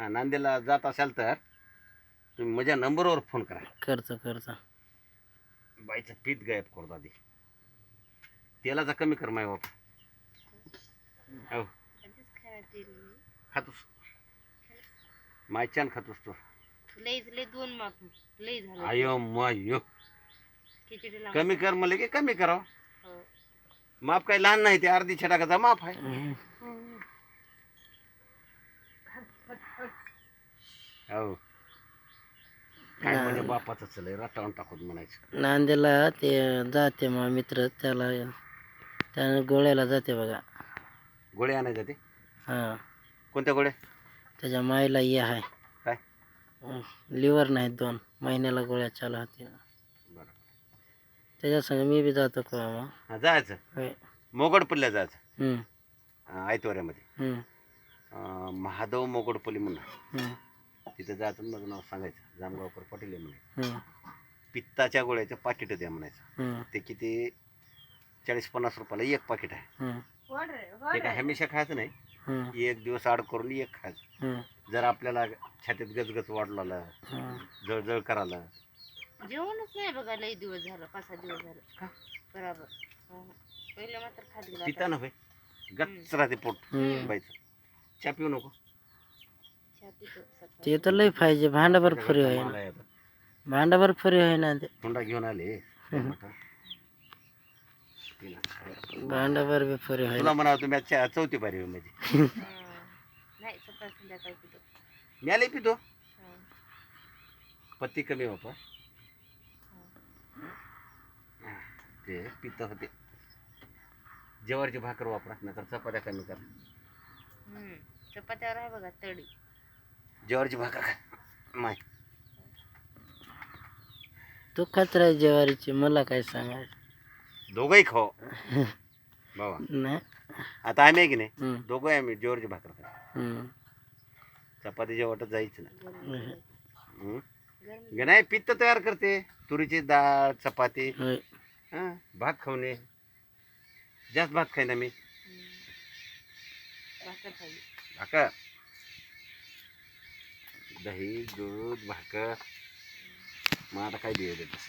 हा नांदेडला जात असाल तर तुम्ही माझ्या नंबरवर फोन करा. करतो बाईचं पीठ गायब करतो आधी. तेलाचा कमी कर माय बाप. हो खातोस मायच्यान खातोस तू. लय दोन माप लय झालं आयो मायो खिचडी कमी कर मला की कमी करावं. हो. माप काही लहान नाही ते अर्धी छटाकाचा माप आहे. हो काय म्हणजे बापाचं चलय रटावून टाकून म्हणायचं. नांदेडला ते जाते मग मित्र त्यानं गोळ्याला जाते बघा. गोळ्या आणायच्या ते हां कोणत्या गोळ्या? त्याच्या माईला हे आहे काय लिव्हर नाही 2 महिन्याला गोळ्या चालू होती. बरं त्याच्या संग मी बी जातो का मग. हा जायचं होय. मोगडपल्ल्या जायचं हम्म, आयतवाऱ्यामध्ये हम्म, महादेव मोगडपल्ली म्हणून हम्म, तिथं जायचं माझं नाव सांगायचं जामगावकर पाटील आहे म्हणायचं. हम्म, पित्ताच्या गोळ्याचं पाकिट द्या म्हणायचं. हम्म, ते किती 40-50 रुपयाला एक पाकिट आहे. हम्म, ते काय हमेशा खायचं नाही. हम्म, एक दिवस आड करून एक खायचं. हम्म, जर आपल्याला छातीत गजगज वाढला हम्म. जळजळ करायला जेवणच नाही बघा लय दिवस झालं 5-6 दिवस झालं का? बरोबर. पहिले मात्र खात गेला पिता ना भाई गच्च राहते पोट बाईचं. चहा पिऊ नको. ते तर लय पाहिजे भांडाभर फुरी आहे मला ना. येतं. भांडाभर फुरी आहे ना ते. हुंडा घेऊन आले भांडाभर बी फुरी आहे. तुला म्हणावं तुम्ही आज चौथी बारी म्हणजे नाही सकाळ संध्याकाळ पितो. मी आले पितो पत्ती कमी बापा ते पित होते. जेवारची भाकर वापरा नंतर चपात्या कमी करा. चपात्यावर आहे बघा तडी. जेवारची भाकर खा माय. तू खात राह ज्वारीची मला काय सांगायचं. दोघंही खाओ बाबा. नाही. आता आम्ही आहे की नाही हम्म, दोघं आम्ही जेवारची भाकर खा. हम्म, चपाती जेवटच जायचं ना. हम्म. नाही पित्त तयार करते तुरीची डाळ चपाती. होय. हां भात खाऊने जास्त भात खाईन मी. भाकर खाई भाकर दही दूध भाकर मग आता काय दिले तस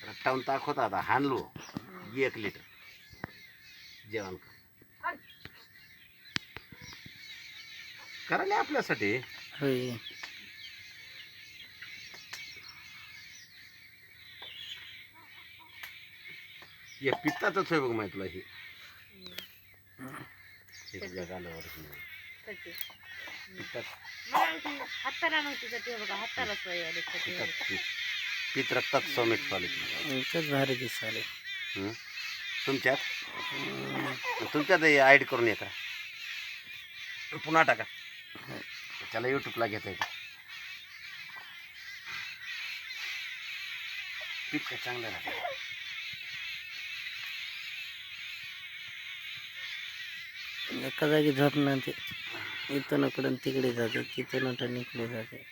रट्टावून ताक होता. आता हाणलो 1 लिटर जेवण कर करायला आपल्यासाठी. होय. हे पित्ताचंच आहे बघ माहिती तुला हे जगाल्यावर पित्तात हाताला नव्हती तर ते बघा हाताला सोय आली पित्त रक्तात सौमिक चालू. इथंच भारी दिसाले. तुमच्यात ॲड करून येता पुन्हा टाका त्याला यूट्यूबला घेता येतं. पीठ काय चांगलं राहते. एका जागी झोपणार ते इथं नकडून तिकडे जाते तिथं नटून इकडे जाते.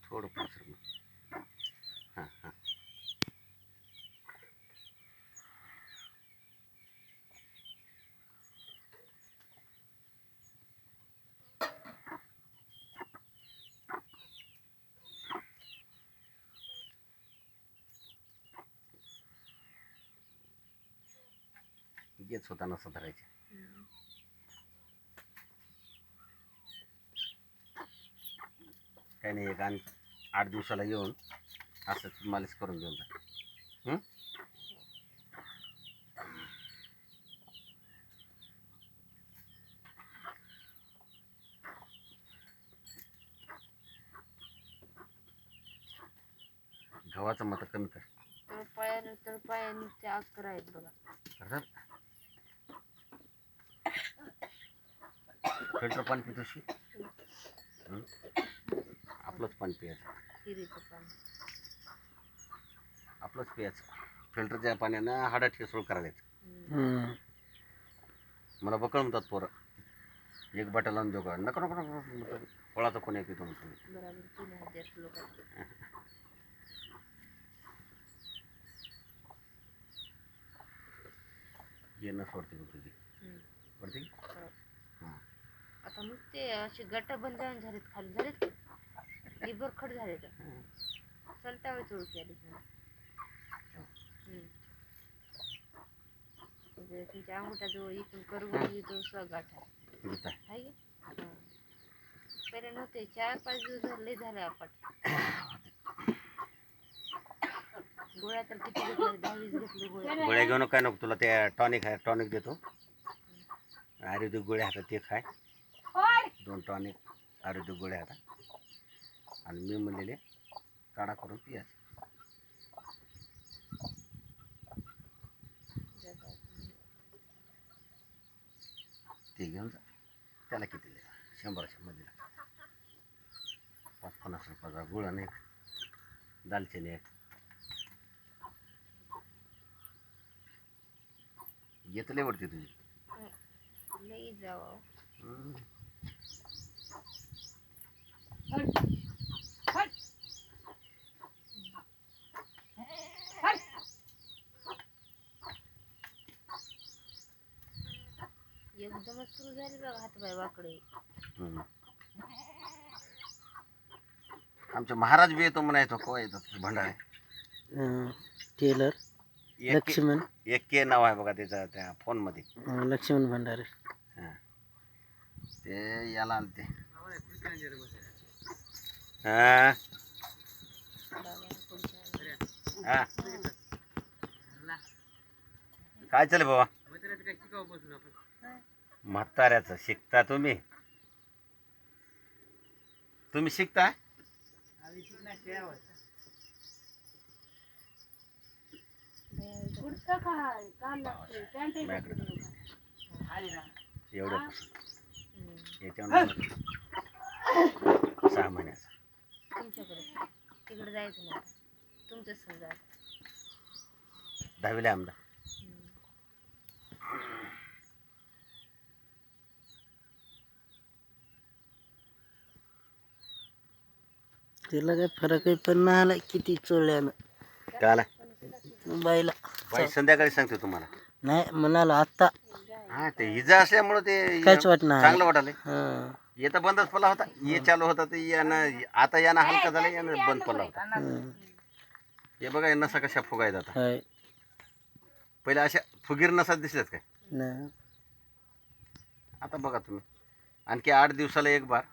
थोडं पाचर हां हां घेत होता नसं धरायचे. काही नाही एक 8 दिवसाला येऊन असं मालिश करून घेऊन जा. गव्हाचं मत कमी कर. तर पायाने अक्कर आहेत बघा. फिल्टर पाणी पितोशी आपलंच पाणी प्यायचं. हिरीचं पाणी आपलंच प्यायचं. फिल्टरच्या पाण्यानं हाडा ठेसूळ करायचं. हम्म. मला बकळ म्हणतात पोरं. एक बाटा लावून देऊ का? नको नको नको नको. फळाचा कोणी येतो तुम्ही बरोबर 3000 लोक येणं सोडते बघ तुझी पडते की? हां आता नुसते असे गट बंद जाऊन झालेत खाली झालेत लिबर खड झाले तर चलता चोळकी आली म्हणजे तुमच्या अंगठ्याजवळ इथून करगुडी तो गाठा गीता आहे की? पहिले नव्हते 4-5 दिवस झाले झाले आपट गोळ्या तर किती घेतल्या 10-20 घेतले गोळ्या घेऊन काय नको तुला ते टॉनिक आहे टॉनिक देतो आयुर्वेदिक गोळ्या हातात ते खाय 2 टॉनिक आयुर्वेदिक गोळ्या हातात आणि मी म्हणलेले काढा करून पियाच ते घेऊन जा त्याला किती लिहा 100 मध्ये 50 रुपयाचा गुळ एक दालचिनी एक येतले वरती तुझी लई जावं एकदमच सुरू झाली बघा हातपाय वाकडे आमचे महाराज बी येतो म्हणायचो को येतो भंडारे टेलर लक्ष्मण एक के नाव आहे बघा त्याचं त्या फोनमध्ये लक्ष्मण भंडारे हां ते याला आलते हां हां काय चालेल बाबा म्हाताऱ्याचं शिकता तुम्ही शिकता एवढं याच्यावर 6 महिन्याचा तुमच्याकडे तिकडे जायचं नाही तुमचं समजा 10वीला आमदा तिला काय फरक आहे पण नाही आला किती चोळल्यानं काय आला बाईला बाई संध्याकाळी सांगते तुम्हाला नाही म्हणाला आत्ता हा ते इजा असल्यामुळे ते काहीच वाटणार चांगलं वाटायलंय हां येता बंदच पडला होता ये चालू होता ते यानं आता यानं हलका झाला यानं बंद पडला होता हे बघा यांना नसा कशा फुगायत आता हाय पहिले अशा फुगीर नसा दिसल्यात काय नाही आता बघा तुम्ही आणखी 8 दिवसाला एक बार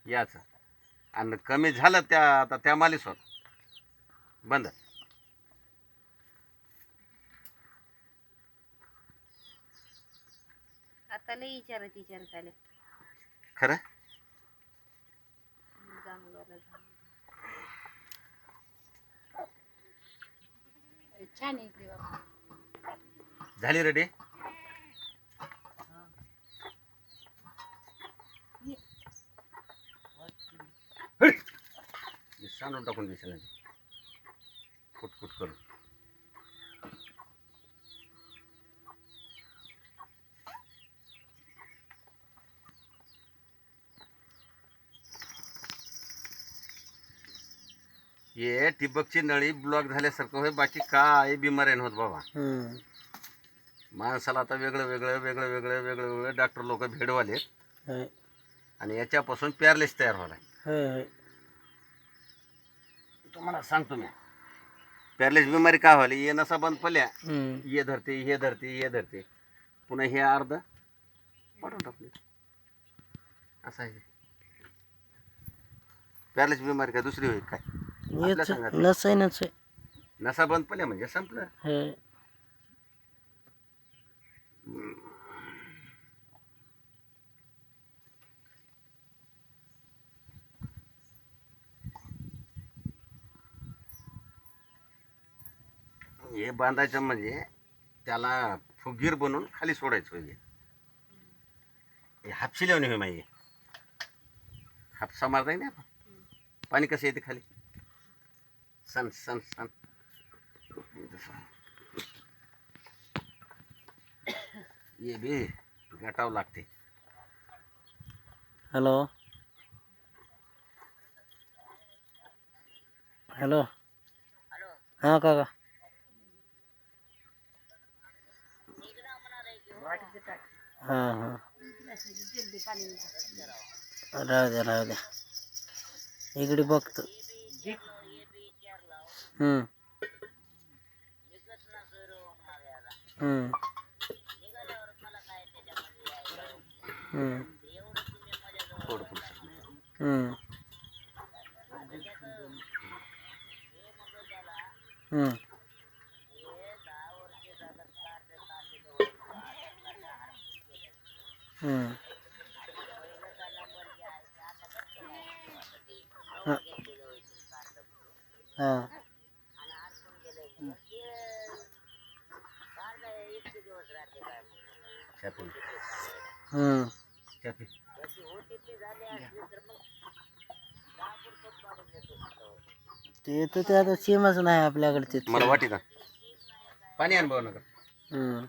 याचं आणि कमी झालं त्या आता त्या मालिशवर बंद आता लई विचारत आले खरं छान आहे इकडे बाबा झाली रेडी सांडून टाकून दिसेल कुटकुट करून ये ठिबकची नळी ब्लॉक झाल्यासारखं होय बाकी काय बिमारी होत बाबा माणसाला आता वेगळं वेगळं वेगळं वेगळं वेगळं वेगळं डॉक्टर लोक भेडवाले हाय आणि याच्यापासून पॅरलिस तयार व्हायला हाय तुम्हाला सांगतो मी पॅरलिस बिमारी काय व्हायला ये नसा बंद पडल्या ये धरते हे धरते पुन्हा हे अर्ध पाठवून टाकले असं आहे पॅरलिस बिमारी काय दुसरी होईल काय आपल्या सांगायचं. नसायनच नसा बंद पडल्या म्हणजे संपलं आहे हे बांधायचं म्हणजे त्याला फुगीर बनवून खाली सोडायचं हे हापशी लावणी होय माहिती हापसा मारताय ना आपण पाणी कसं येते खाली सन सन सन ये बी गाठावं लागते हॅलो हॅलो हां काका हां हां राहू द्या इकडे बघतो हम्म. हम्म. हम्म. थोडं पुढचं. हम्म. हम्म. हम्म. हां हां छापी हम्म. छापी ते तर ते आता सीमच नाही आपल्याकडे मला तिथं वाटी का पाणी आण भाऊ नका हम्म.